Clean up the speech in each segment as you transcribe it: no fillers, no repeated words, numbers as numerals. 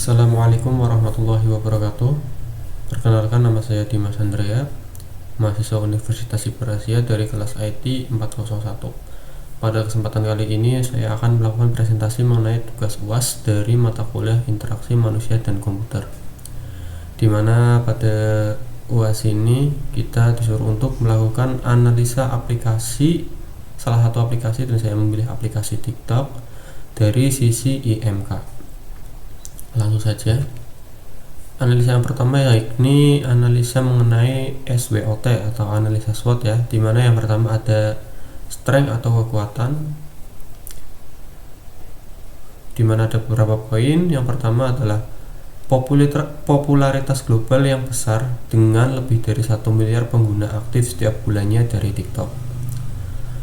Assalamualaikum warahmatullahi wabarakatuh. Perkenalkan, nama saya Dimas Andrea, mahasiswa Universitas Siperasia dari kelas IT 401. Pada kesempatan kali ini saya akan melakukan presentasi mengenai tugas UAS dari mata kuliah Interaksi Manusia dan Komputer, dimana pada UAS ini kita disuruh untuk melakukan analisa aplikasi, salah satu aplikasi, dan saya memilih aplikasi TikTok dari sisi IMK. Langsung saja. Analisa yang pertama yakni analisa mengenai SWOT atau analisa SWOT ya, dimana yang pertama ada strength atau kekuatan, dimana ada beberapa poin. Yang pertama adalah popularitas global yang besar dengan lebih dari 1 miliar pengguna aktif setiap bulannya dari TikTok.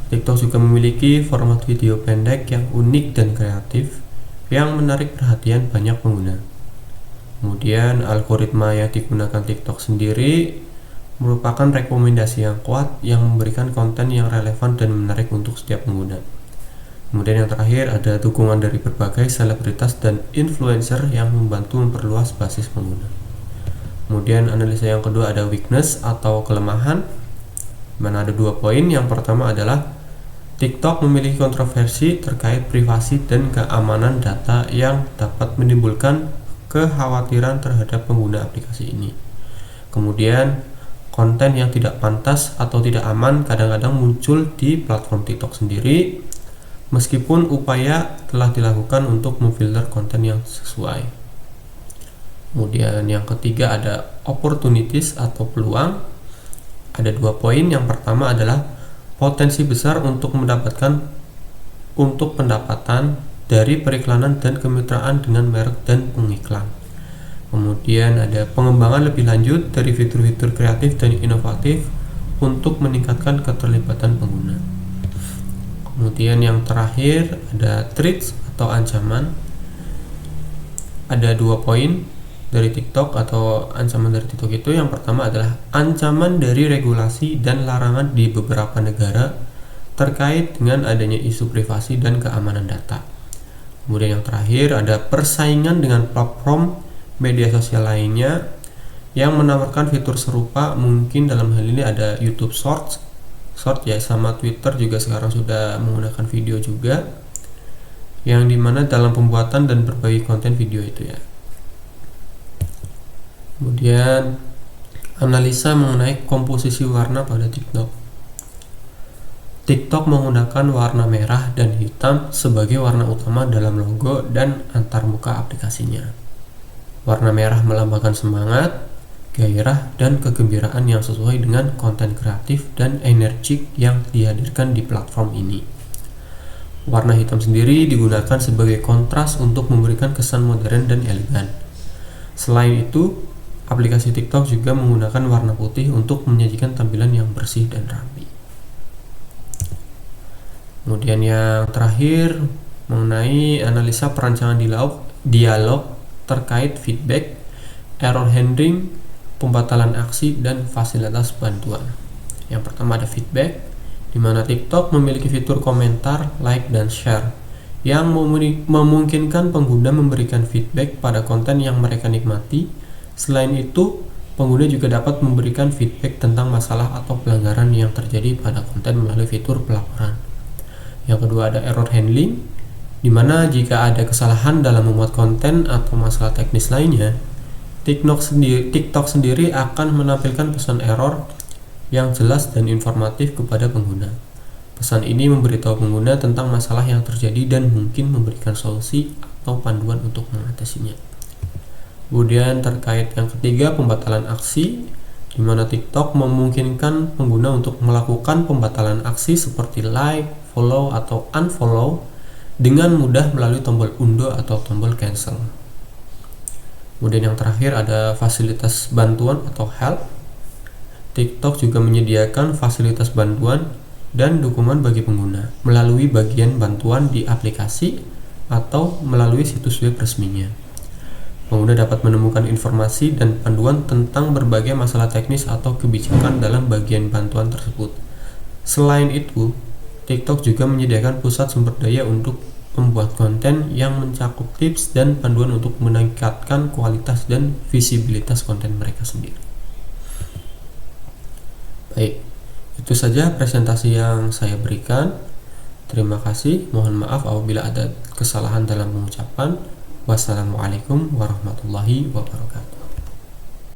TikTok juga memiliki format video pendek yang unik dan kreatif yang menarik perhatian banyak pengguna. Kemudian algoritma yang digunakan TikTok sendiri merupakan rekomendasi yang kuat yang memberikan konten yang relevan dan menarik untuk setiap pengguna. Kemudian yang terakhir ada dukungan dari berbagai selebritas dan influencer yang membantu memperluas basis pengguna. Kemudian analisa yang kedua ada weakness atau kelemahan, mana ada 2 poin. Yang pertama adalah TikTok memiliki kontroversi terkait privasi dan keamanan data yang dapat menimbulkan kekhawatiran terhadap pengguna aplikasi ini. Kemudian, konten yang tidak pantas atau tidak aman kadang-kadang muncul di platform TikTok sendiri, meskipun upaya telah dilakukan untuk memfilter konten yang sesuai. Kemudian yang ketiga ada opportunities atau peluang. Ada 2 poin. Yang pertama adalah potensi besar untuk pendapatan dari periklanan dan kemitraan dengan merek dan pengiklan. Kemudian ada pengembangan lebih lanjut dari fitur-fitur kreatif dan inovatif untuk meningkatkan keterlibatan pengguna. Kemudian yang terakhir ada threats atau ancaman. Ada 2 poin dari TikTok atau ancaman dari TikTok itu. Yang pertama adalah ancaman dari regulasi dan larangan di beberapa negara terkait dengan adanya isu privasi dan keamanan data. Kemudian yang terakhir ada persaingan dengan platform media sosial lainnya yang menawarkan fitur serupa. Mungkin dalam hal ini ada YouTube Short ya, sama Twitter juga sekarang sudah menggunakan video juga, yang dimana dalam pembuatan dan berbagi konten video itu ya. Kemudian analisa mengenai komposisi warna pada TikTok. TikTok menggunakan warna merah dan hitam sebagai warna utama dalam logo dan antarmuka aplikasinya. Warna merah melambangkan semangat, gairah, dan kegembiraan yang sesuai dengan konten kreatif dan energik yang dihadirkan di platform ini. Warna hitam sendiri digunakan sebagai kontras untuk memberikan kesan modern dan elegan. Selain itu, aplikasi TikTok juga menggunakan warna putih untuk menyajikan tampilan yang bersih dan rapi. Kemudian yang terakhir mengenai analisa perancangan dialog terkait feedback, error handling, pembatalan aksi, dan fasilitas bantuan. Yang pertama ada feedback, di mana TikTok memiliki fitur komentar, like, dan share yang memungkinkan pengguna memberikan feedback pada konten yang mereka nikmati. Selain itu, pengguna juga dapat memberikan feedback tentang masalah atau pelanggaran yang terjadi pada konten melalui fitur pelaporan. Yang kedua ada error handling, di mana jika ada kesalahan dalam membuat konten atau masalah teknis lainnya, TikTok sendiri akan menampilkan pesan error yang jelas dan informatif kepada pengguna. Pesan ini memberitahu pengguna tentang masalah yang terjadi dan mungkin memberikan solusi atau panduan untuk mengatasinya. Kemudian terkait yang ketiga, pembatalan aksi, di mana TikTok memungkinkan pengguna untuk melakukan pembatalan aksi seperti like, follow, atau unfollow dengan mudah melalui tombol undo atau tombol cancel. Kemudian yang terakhir ada fasilitas bantuan atau help. TikTok juga menyediakan fasilitas bantuan dan dukungan bagi pengguna melalui bagian bantuan di aplikasi atau melalui situs web resminya. Pengguna dapat menemukan informasi dan panduan tentang berbagai masalah teknis atau kebijakan dalam bagian bantuan tersebut. Selain itu, TikTok juga menyediakan pusat sumber daya untuk membuat konten yang mencakup tips dan panduan untuk meningkatkan kualitas dan visibilitas konten mereka sendiri. Baik, itu saja presentasi yang saya berikan. Terima kasih, mohon maaf apabila ada kesalahan dalam pengucapan. Wassalamualaikum warahmatullahi wabarakatuh.